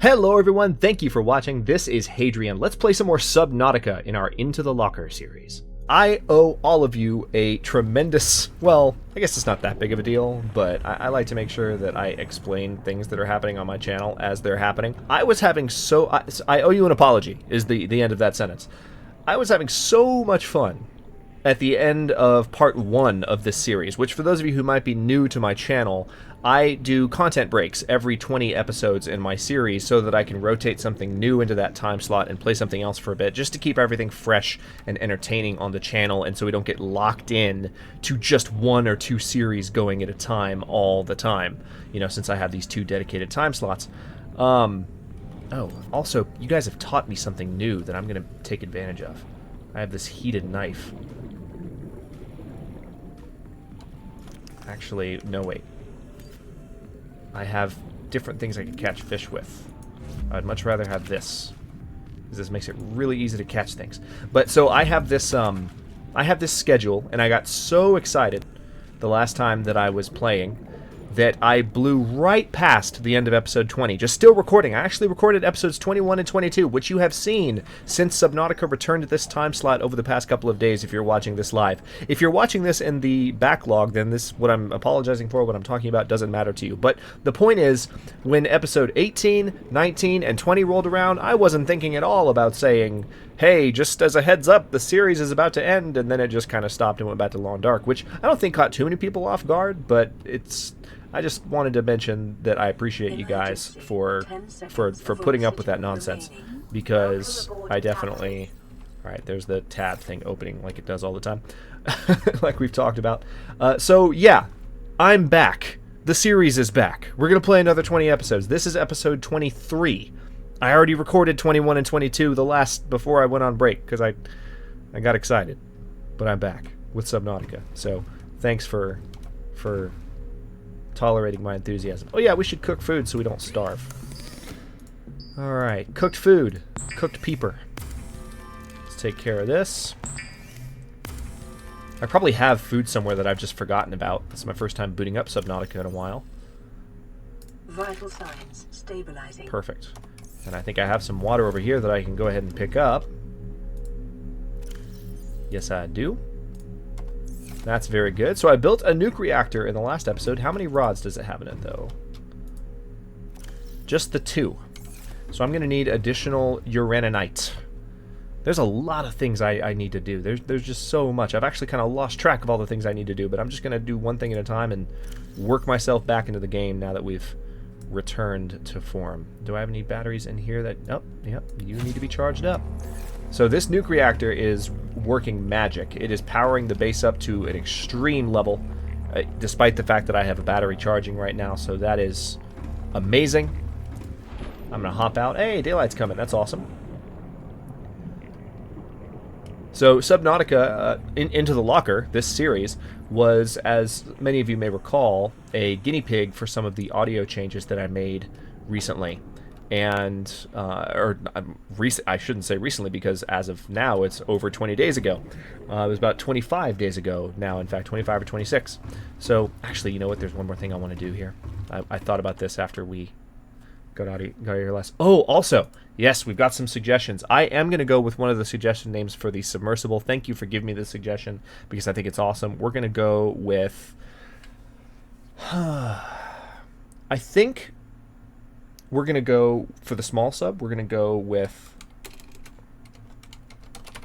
Hello everyone, thank you for watching. This is Hadrian. Let's play some more Subnautica in our Into the Locker series. I owe all of you a tremendous, well, I guess it's not that big of a deal, but I like to make sure that I explain things that are happening on my channel as they're happening. I owe you an apology, is the end of that sentence. I was having so much fun at the end of part 1 of this series, which for those of you who might be new to my channel, I do content breaks every 20 episodes in my series so that I can rotate something new into that time slot and play something else for a bit, just to keep everything fresh and entertaining on the channel, and so we don't get locked in to just 1 or 2 series going at a time all the time, you know, since I have these 2 dedicated time slots. Oh, also, you guys have taught me something new that I'm going to take advantage of. I have this heated knife. Actually, no, wait. I have different things I can catch fish with. I'd much rather have this, because this makes it really easy to catch things. But so I have this schedule, and I got so excited the last time that I was playing that I blew right past the end of episode 20. Just still recording. I actually recorded episodes 21 and 22, which you have seen since Subnautica returned to this time slot over the past couple of days if you're watching this live. If you're watching this in the backlog, then what I'm apologizing for, what I'm talking about, doesn't matter to you. But the point is, when episode 18, 19, and 20 rolled around, I wasn't thinking at all about saying, hey, just as a heads up, the series is about to end, and then it just kind of stopped and went back to Long Dark, which I don't think caught too many people off guard, but I just wanted to mention that I appreciate you guys for putting up with that nonsense, because I definitely... Alright, there's the tab thing opening like it does all the time, like we've talked about. So, yeah, I'm back. The series is back. We're going to play another 20 episodes. This is episode 23. I already recorded 21 and 22 before I went on break, because I got excited. But I'm back with Subnautica, so thanks for tolerating my enthusiasm. Oh yeah, we should cook food so we don't starve. Alright, cooked food. Cooked peeper. Let's take care of this. I probably have food somewhere that I've just forgotten about. This is my first time booting up Subnautica in a while. Vital signs stabilizing. Perfect. And I think I have some water over here that I can go ahead and pick up. Yes, I do. That's very good. So I built a nuke reactor in the last episode. How many rods does it have in it, though? Just the 2. So I'm going to need additional uraninite. There's a lot of things I need to do. There's just so much. I've actually kind of lost track of all the things I need to do, but I'm just going to do one thing at a time and work myself back into the game now that we've returned to form. Do I have any batteries in here that... Oh, yep, you need to be charged up. So this nuke reactor is working magic. It is powering the base up to an extreme level, despite the fact that I have a battery charging right now, so that is amazing. I'm going to hop out. Hey, daylight's coming. That's awesome. So Subnautica, Into the Locker, this series, was, as many of you may recall, a guinea pig for some of the audio changes that I made recently. And, I shouldn't say recently, because as of now it's over 20 days ago. It was about 25 days ago now, in fact, 25 or 26. So, actually, you know what, there's one more thing I want to do here. I thought about this after we got out of here last. Oh, also, yes, we've got some suggestions. I am going to go with one of the suggestion names for the submersible. Thank you for giving me this suggestion, because I think it's awesome. We're going to go with... I think... We're going to go, for the small sub, we're going to go with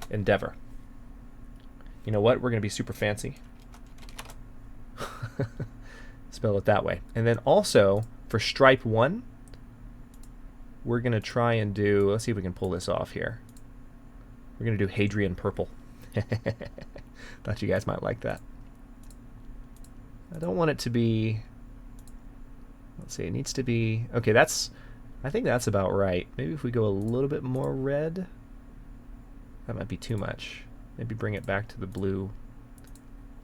Endeavor. You know what? We're going to be super fancy. Spell it that way. And then also, for Stripe 1, we're going to try and do, let's see if we can pull this off here. We're going to do Hadrian Purple. Thought you guys might like that. I don't want it to be... Let's see, it needs to be... Okay, I think that's about right. Maybe if we go a little bit more red... That might be too much. Maybe bring it back to the blue.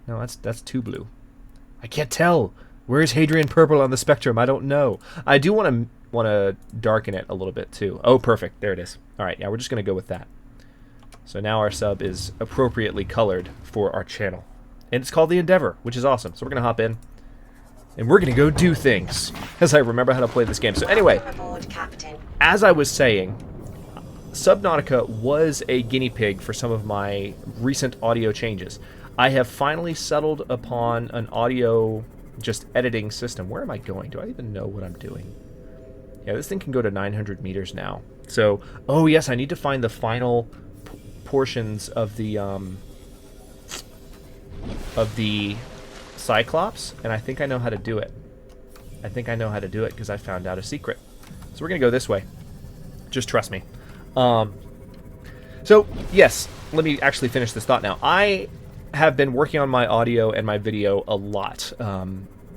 No, that's too blue. I can't tell! Where's Hadrian Purple on the spectrum? I don't know. I do want to darken it a little bit, too. Oh, perfect. There it is. Alright, yeah, we're just going to go with that. So now our sub is appropriately colored for our channel. And it's called the Endeavor, which is awesome. So we're going to hop in. And we're going to go do things, as I remember how to play this game. So anyway, Aboard, Captain. as I was saying, Subnautica was a guinea pig for some of my recent audio changes. I have finally settled upon an audio just editing system. Where am I going? Do I even know what I'm doing? Yeah, this thing can go to 900 meters now. So, oh yes, I need to find the final portions of the Cyclops, and I think I know how to do it. I think I know how to do it because I found out a secret. So we're going to go this way. Just trust me. So, yes, let me actually finish this thought now. I have been working on my audio and my video a lot.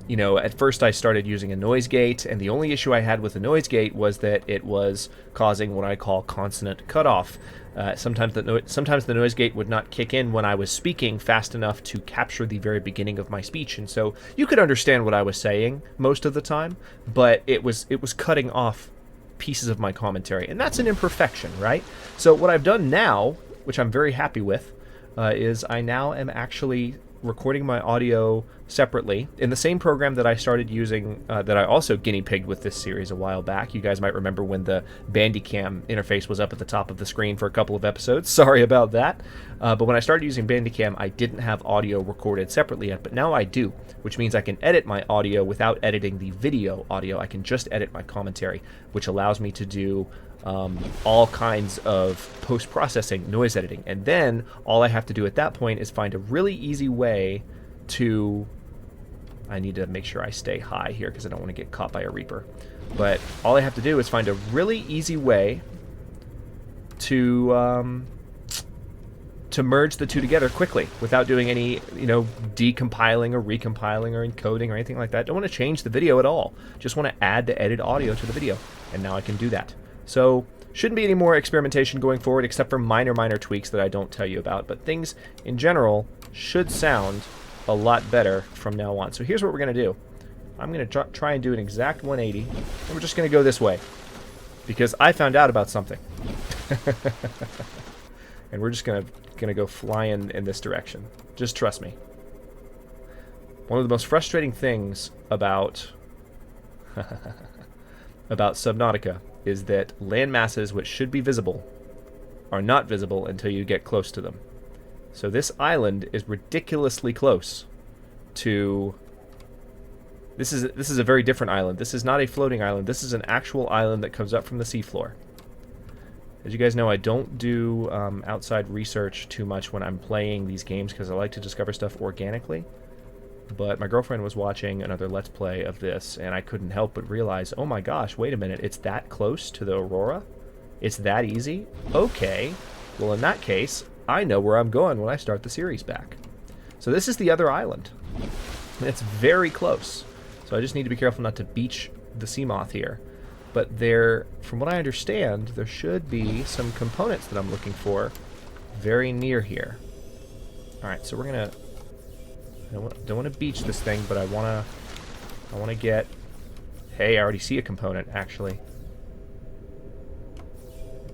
You know, at first I started using a noise gate, and the only issue I had with the noise gate was that it was causing what I call consonant cutoff. Sometimes the noise gate would not kick in when I was speaking fast enough to capture the very beginning of my speech, and so you could understand what I was saying most of the time, but it was cutting off pieces of my commentary, and that's an imperfection, right? So what I've done now, which I'm very happy with, is I now am actually recording my audio separately in the same program that I started using, that I also guinea pigged with this series a while back. You guys might remember when the Bandicam interface was up at the top of the screen for a couple of episodes. Sorry about that. But when I started using Bandicam, I didn't have audio recorded separately yet, but now I do, which means I can edit my audio without editing the video audio. I can just edit my commentary, which allows me to do all kinds of post-processing, noise editing. And then all I have to do at that point is find a really easy way to... I need to make sure I stay high here because I don't want to get caught by a Reaper. But all I have to do is find a really easy way to merge the two together quickly without doing any, you know, decompiling or recompiling or encoding or anything like that. Don't want to change the video at all. Just want to add the edited audio to the video. And now I can do that. So shouldn't be any more experimentation going forward except for minor tweaks that I don't tell you about. But things in general should sound a lot better from now on. So here's what we're going to do. I'm going to try and do an exact 180. And we're just going to go this way. Because I found out about something. And we're just going to go flying in this direction. Just trust me. One of the most frustrating things about Subnautica is that land masses which should be visible are not visible until you get close to them. So this island is ridiculously close to... This is a very different island. This is not a floating island. This is an actual island that comes up from the seafloor. As you guys know, I don't do outside research too much when I'm playing these games because I like to discover stuff organically. But my girlfriend was watching another Let's Play of this, and I couldn't help but realize, oh my gosh, wait a minute, it's that close to the Aurora? It's that easy? Okay. Well, in that case, I know where I'm going when I start the series back. So this is the other island. It's very close. So I just need to be careful not to beach the Seamoth here. But there, from what I understand, there should be some components that I'm looking for very near here. Alright, so we're going to... I don't want to beach this thing, but I want to get... Hey, I already see a component, actually.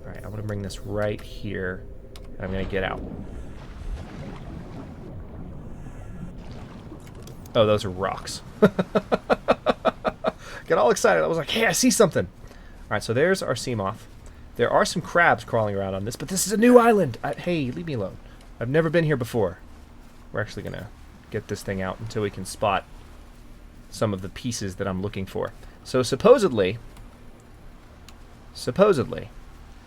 Alright, I'm going to bring this right here, and I'm going to get out. Oh, those are rocks. Got all excited. I was like, hey, I see something. Alright, so there's our Seamoth. There are some crabs crawling around on this, but this is a new island. Hey, leave me alone. I've never been here before. We're actually going to get this thing out until we can spot some of the pieces that I'm looking for. So supposedly,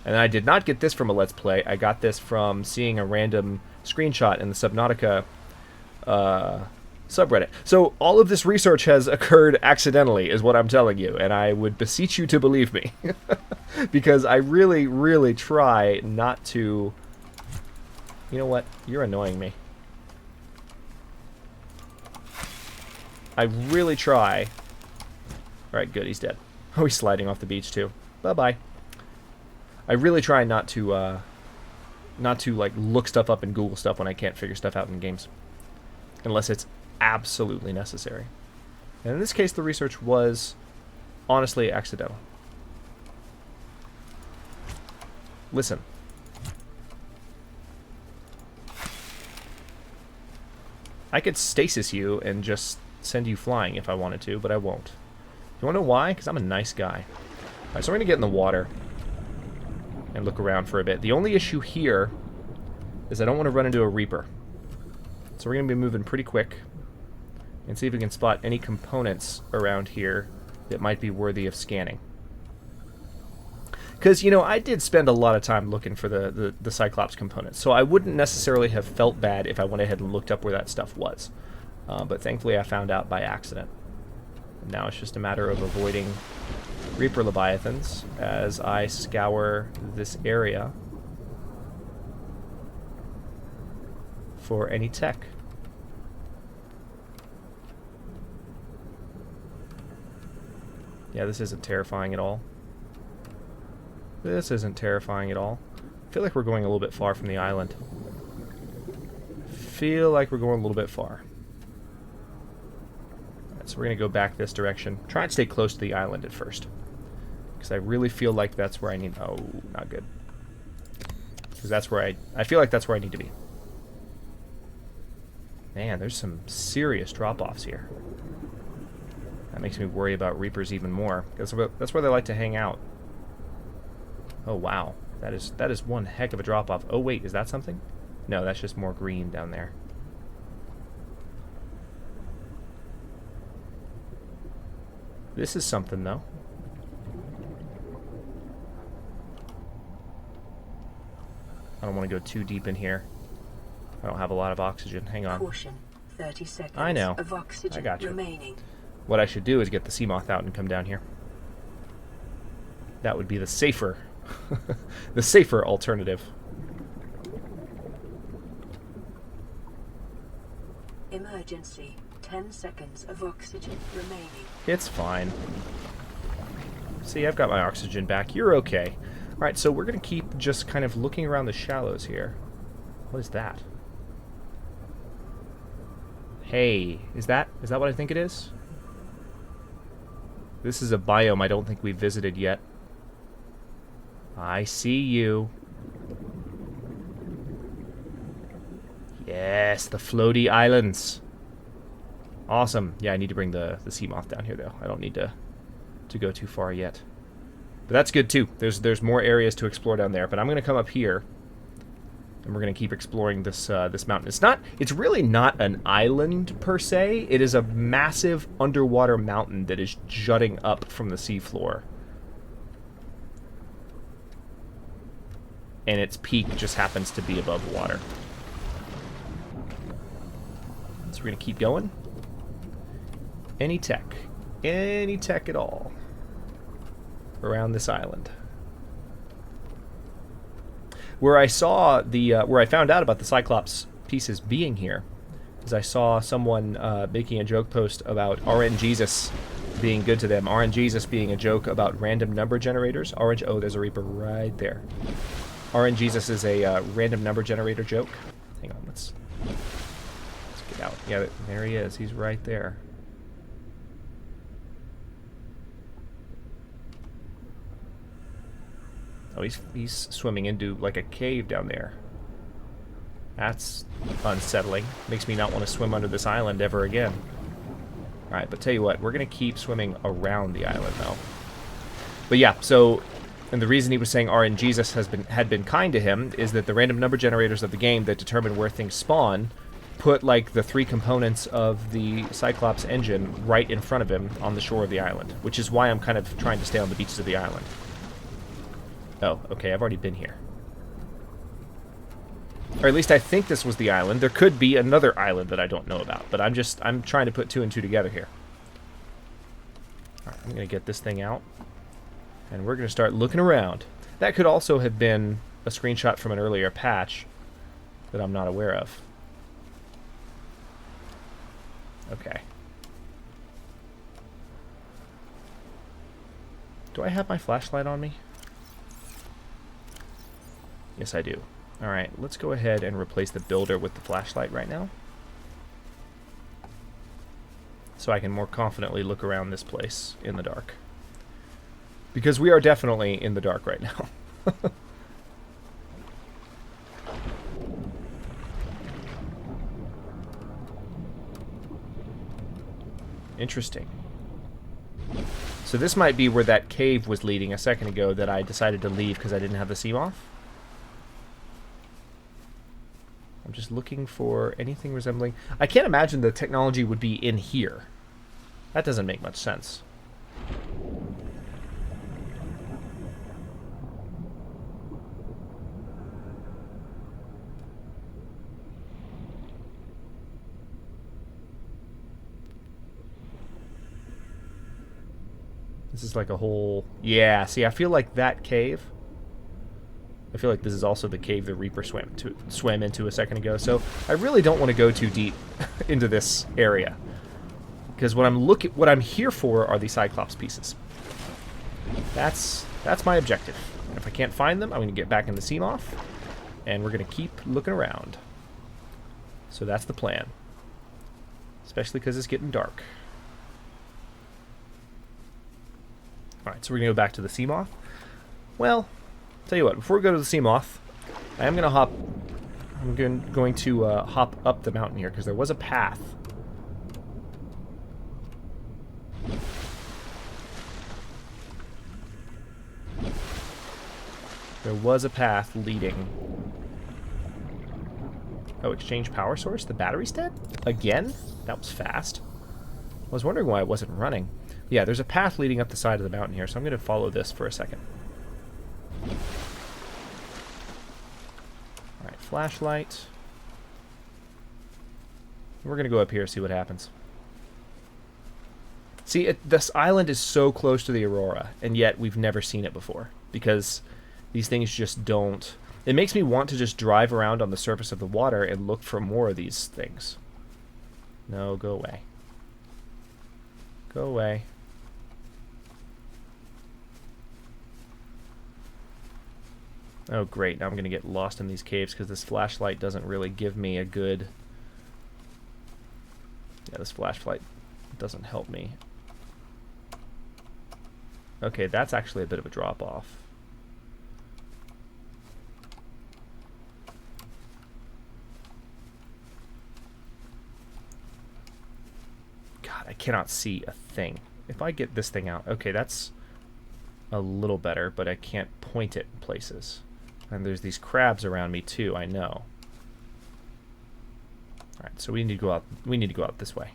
and I did not get this from a Let's Play, I got this from seeing a random screenshot in the Subnautica subreddit. So all of this research has occurred accidentally, is what I'm telling you, and I would beseech you to believe me. Because I really try not to... You know what? You're annoying me. I really try. Alright, good, he's dead. Oh, he's sliding off the beach too. Bye-bye. I really try not to like look stuff up and Google stuff when I can't figure stuff out in games. Unless it's absolutely necessary. And in this case, the research was honestly accidental. Listen. I could stasis you and just send you flying if I wanted to, but I won't. You want to know why? Because I'm a nice guy. Alright, so we're going to get in the water and look around for a bit. The only issue here is I don't want to run into a Reaper. So we're going to be moving pretty quick and see if we can spot any components around here that might be worthy of scanning. Because, you know, I did spend a lot of time looking for the Cyclops components, so I wouldn't necessarily have felt bad if I went ahead and looked up where that stuff was. But thankfully I found out by accident. Now it's just a matter of avoiding Reaper Leviathans as I scour this area for any tech. Yeah, this isn't terrifying at all. This isn't terrifying at all. I feel like we're going a little bit far from the island. Feel like we're going a little bit far. Alright, so we're going to go back this direction. Try and stay close to the island at first. Because I really feel like that's where I need... Oh, not good. Because that's where I feel like that's where I need to be. Man, there's some serious drop-offs here. That makes me worry about Reapers even more. That's where they like to hang out. Oh, wow. That is one heck of a drop-off. Oh, wait, is that something? No, that's just more green down there. This is something, though. I don't want to go too deep in here. I don't have a lot of oxygen. Hang on. Caution, 30 seconds I know. of oxygen I got you. remaining. What I should do is get the Seamoth out and come down here. That would be the safer, the safer alternative. Emergency, 10 seconds of oxygen remaining. It's fine. See, I've got my oxygen back. You're okay. Alright, so we're going to keep just kind of looking around the shallows here. What is that? Hey, is that what I think it is? This is a biome I don't think we've visited yet. I see you. Yes, the floaty islands. Awesome. Yeah, I need to bring the Seamoth down here, though. I don't need to go too far yet. But that's good, too. There's more areas to explore down there. But I'm going to come up here, and we're going to keep exploring this this mountain. It's really not an island, per se. It is a massive underwater mountain that is jutting up from the seafloor. And its peak just happens to be above water. So we're going to keep going. Any tech at all around this island. Where I saw where I found out about the Cyclops pieces being here is I saw someone making a joke post about RNGesus being good to them. RNGesus being a joke about random number generators. Oh, there's a Reaper right there. RNGesus is a random number generator joke. Hang on, let's get out. Yeah, there he is. He's right there. Oh, he's swimming into like a cave down there. That's unsettling. Makes me not want to swim under this island ever again. Alright, but tell you what, we're going to keep swimming around the island though. But yeah, so, and the reason he was saying RNGesus had been kind to him is that the random number generators of the game that determine where things spawn put like the 3 components of the Cyclops engine right in front of him on the shore of the island, which is why I'm kind of trying to stay on the beaches of the island. Oh, okay, I've already been here. Or at least I think this was the island. There could be another island that I don't know about, but I'm trying to put 2 and 2 together here. Alright, I'm going to get this thing out, and we're going to start looking around. That could also have been a screenshot from an earlier patch that I'm not aware of. Okay. Do I have my flashlight on me? Yes, I do. Alright, let's go ahead and replace the builder with the flashlight right now. So I can more confidently look around this place in the dark. Because we are definitely in the dark right now. Interesting. So this might be where that cave was leading a second ago that I decided to leave because I didn't have the seam off. I'm just looking for anything resembling... I can't imagine the technology would be in here. That doesn't make much sense. This is like a whole... Yeah, see, I feel like that cave... I feel like this is also the cave the Reaper swam into a second ago, so I really don't want to go too deep into this area. Because what I'm here for are the Cyclops pieces. That's my objective. And if I can't find them, I'm going to get back in the seam off, and we're going to keep looking around. So that's the plan. Especially because it's getting dark. Alright, so we're going to go back to the Seamoth. Well, tell you what, before we go to the Seamoth, I am going to hop... I'm going to hop up the mountain here, because there was a path. There was a path leading... Oh, exchange power source? The battery's dead? Again? That was fast. I was wondering why it wasn't running. Yeah, there's a path leading up the side of the mountain here, so I'm going to follow this for a second. Alright, flashlight. We're going to go up here and see what happens. See, this island is so close to the Aurora, and yet we've never seen it before. Because these things just don't... It makes me want to just drive around on the surface of the water and look for more of these things. No, go away. Go away. Oh, great. Now I'm going to get lost in these caves because this flashlight doesn't really give me a good... Yeah, this flashlight doesn't help me. Okay, that's actually a bit of a drop-off. God, I cannot see a thing. If I get this thing out... Okay, that's a little better, but I can't point it in places. And there's these crabs around me too, I know. Alright, so we need to go out. We need to go out this way.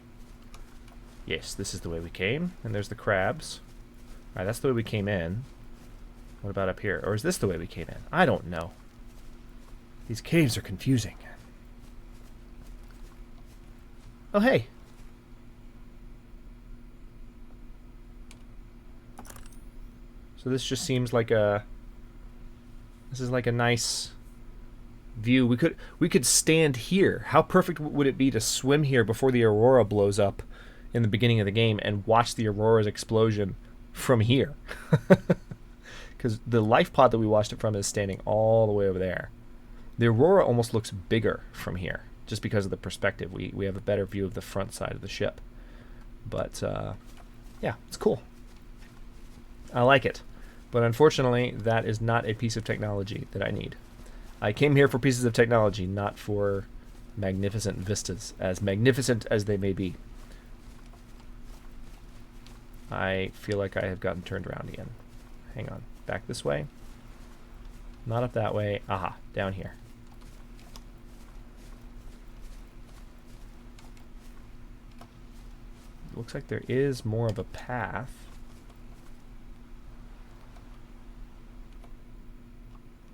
Yes, this is the way we came. And there's the crabs. Alright, that's the way we came in. What about up here? Or is this the way we came in? I don't know. These caves are confusing. Oh, hey. So this just seems like a... This is like a nice view. We could stand here. How perfect would it be to swim here before the Aurora blows up in the beginning of the game and watch the Aurora's explosion from here? Because the life pod that we watched it from is standing all the way over there. The Aurora almost looks bigger from here, just because of the perspective. We have a better view of the front side of the ship. But, yeah, it's cool. I like it. But unfortunately, that is not a piece of technology that I need. I came here for pieces of technology, not for magnificent vistas, as magnificent as they may be. I feel like I have gotten turned around again. Hang on. Back this way. Not up that way. Aha, down here. Looks like there is more of a path.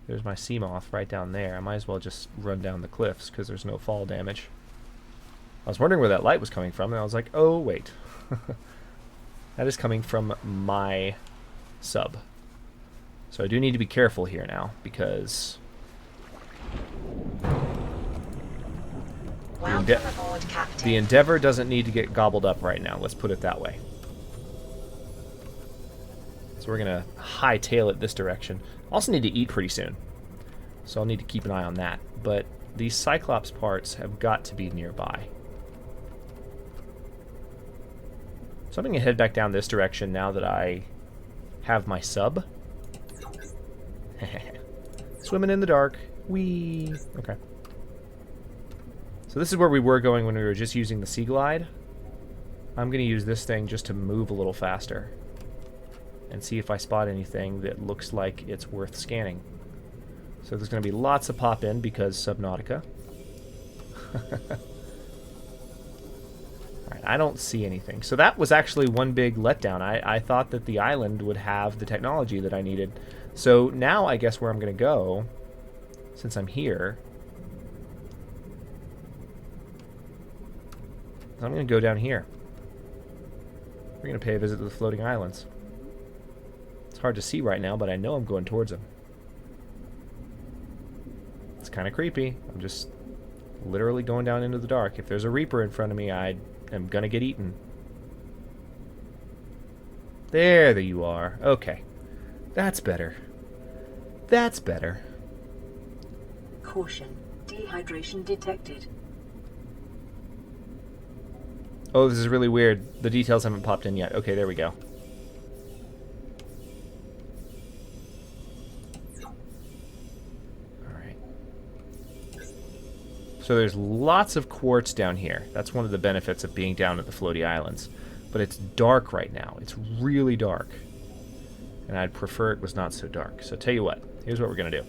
There's my Seamoth right down there. I might as well just run down the cliffs because there's no fall damage. I was wondering where that light was coming from, and I was like, oh, wait. That is coming from my sub. So I do need to be careful here now, because... Welcome aboard, Captain. The Endeavor doesn't need to get gobbled up right now, let's put it that way. So we're going to hightail it this direction. Also need to eat pretty soon, so I'll need to keep an eye on that. But these Cyclops parts have got to be nearby. So I'm going to head back down this direction now that I have my sub. Swimming in the dark. Whee! Okay. So this is where we were going when we were just using the Sea Glide. I'm going to use this thing just to move a little faster. and see if I spot anything that looks like it's worth scanning. So there's going to be lots of pop-in because Subnautica. Alright, I don't see anything. So that was actually one big letdown. I thought that the island would have the technology that I needed. So now I guess where I'm going to go, since I'm here, I'm going to go down here. We're going to pay a visit to the floating islands. It's hard to see right now, but I know I'm going towards them. It's kind of creepy. I'm just literally going down into the dark. If there's a Reaper in front of me, I am going to get eaten. There you are. Okay. That's better. That's better. Caution. Dehydration detected. Oh, this is really weird. The details haven't popped in yet. Okay, there we go. Alright. So there's lots of quartz down here. That's one of the benefits of being down at the floaty islands. But it's dark right now. It's really dark. And I'd prefer it was not so dark. So tell you what. Here's what we're going to do.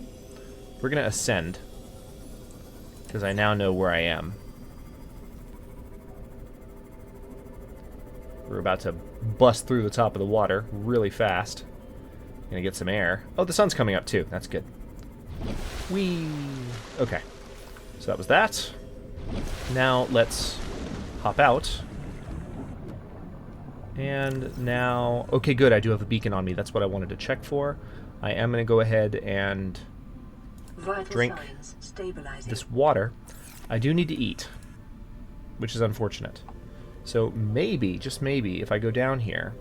We're going to ascend. Because I now know where I am. We're about to bust through the top of the water really fast. Gonna get some air. Oh, the sun's coming up too. That's good. Whee! Okay. So that was that. Now let's hop out. And now... Okay, good. I do have a beacon on me. That's what I wanted to check for. I am gonna go ahead and drink this water. I do need to eat, which is unfortunate. So maybe, just maybe, if I go down here,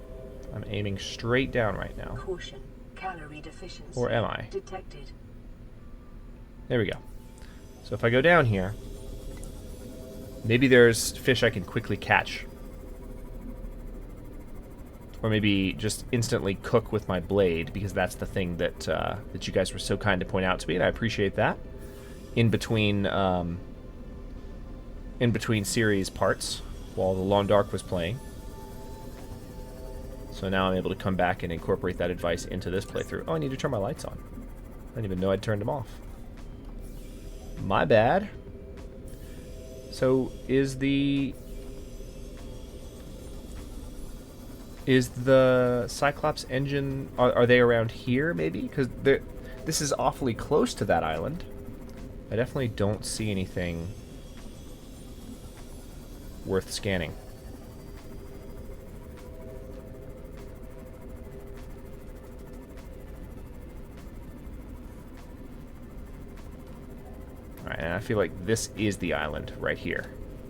I'm aiming straight down right now. Caution. Calorie deficiency or am I? detected. There we go. So if I go down here, maybe there's fish I can quickly catch. Or maybe just instantly cook with my blade, because that's the thing that that you guys were so kind to point out to me, and I appreciate that. In between series parts, while the Long Dark was playing. So now I'm able to come back and incorporate that advice into this playthrough. Oh, I need to turn my lights on. I didn't even know I'd turned them off. My bad. So is the Cyclops engine, are they around here maybe? Because this is awfully close to that island. I definitely don't see anything worth scanning. Alright, and I feel like this is the island right here.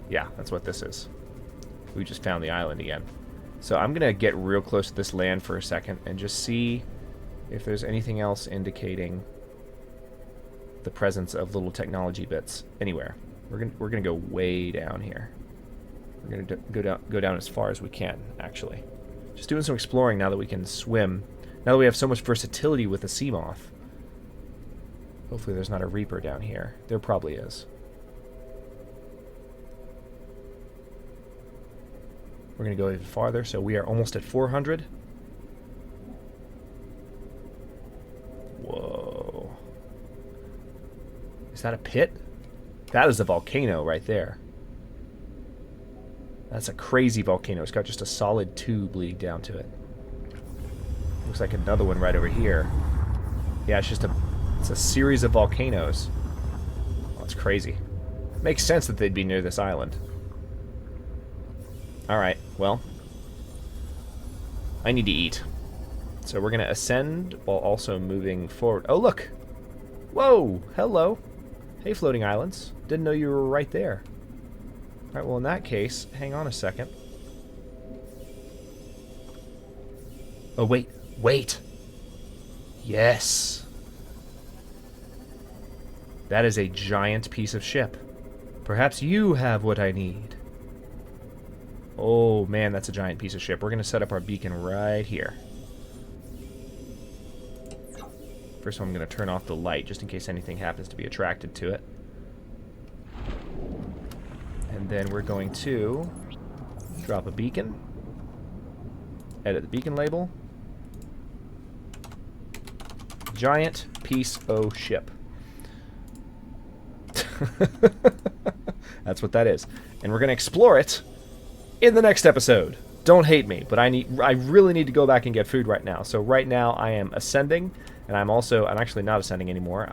Yeah, that's what this is. We just found the island again. So I'm going to get real close to this land for a second and just see if there's anything else indicating the presence of little technology bits anywhere. We're gonna go way down here. We're gonna go down as far as we can, actually. Just doing some exploring now that we can swim. Now that we have so much versatility with the sea moth. Hopefully there's not a Reaper down here. There probably is. We're gonna go even farther, so we are almost at 400. Whoa. Is that a pit? That is a volcano right there. That's a crazy volcano. It's got just a solid tube leading down to it. Looks like another one right over here. Yeah, it's a series of volcanoes. Oh, it's crazy. Makes sense that they'd be near this island. Alright, well. I need to eat. So we're going to ascend while also moving forward. Oh, look! Whoa! Hello! Hey, floating islands. Didn't know you were right there. Alright, well in that case, hang on a second. Oh, wait. Wait! Yes! That is a giant piece of ship. Perhaps you have what I need. Oh, man, that's a giant piece of ship. We're going to set up our beacon right here. First, I'm going to turn off the light, just in case anything happens to be attracted to it. And then we're going to drop a beacon. Edit the beacon label. Giant piece o' ship. That's what that is. And we're going to explore it in the next episode. Don't hate me, but I really need to go back and get food right now. So right now I am ascending, and I'm actually not ascending anymore.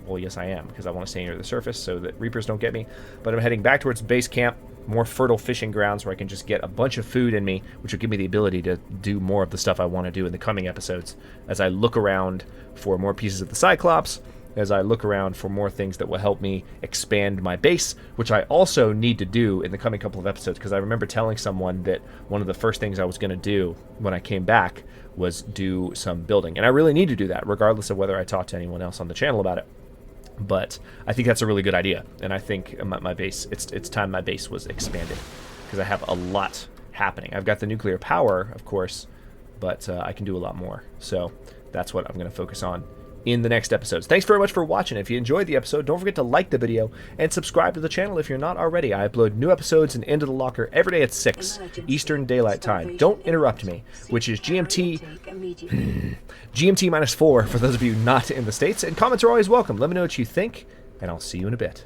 Well, yes I am, because I want to stay near the surface so that Reapers don't get me. But I'm heading back towards base camp, more fertile fishing grounds where I can just get a bunch of food in me, which will give me the ability to do more of the stuff I want to do in the coming episodes as I look around for more pieces of the Cyclops, as I look around for more things that will help me expand my base, which I also need to do in the coming couple of episodes, because I remember telling someone that one of the first things I was going to do when I came back was do some building. And I really need to do that, regardless of whether I talk to anyone else on the channel about it. But I think that's a really good idea, and I think my base, it's time my base was expanded, because I have a lot happening. I've got the nuclear power, of course, but I can do a lot more. So that's what I'm going to focus on in the next episodes. Thanks very much for watching. If you enjoyed the episode, don't forget to like the video and subscribe to the channel if you're not already. I upload new episodes in Into the Locker every day at 6 Eastern Daylight Time. Don't interrupt me, which is GMT -4 for those of you not in the States. And comments are always welcome. Let me know what you think, and I'll see you in a bit.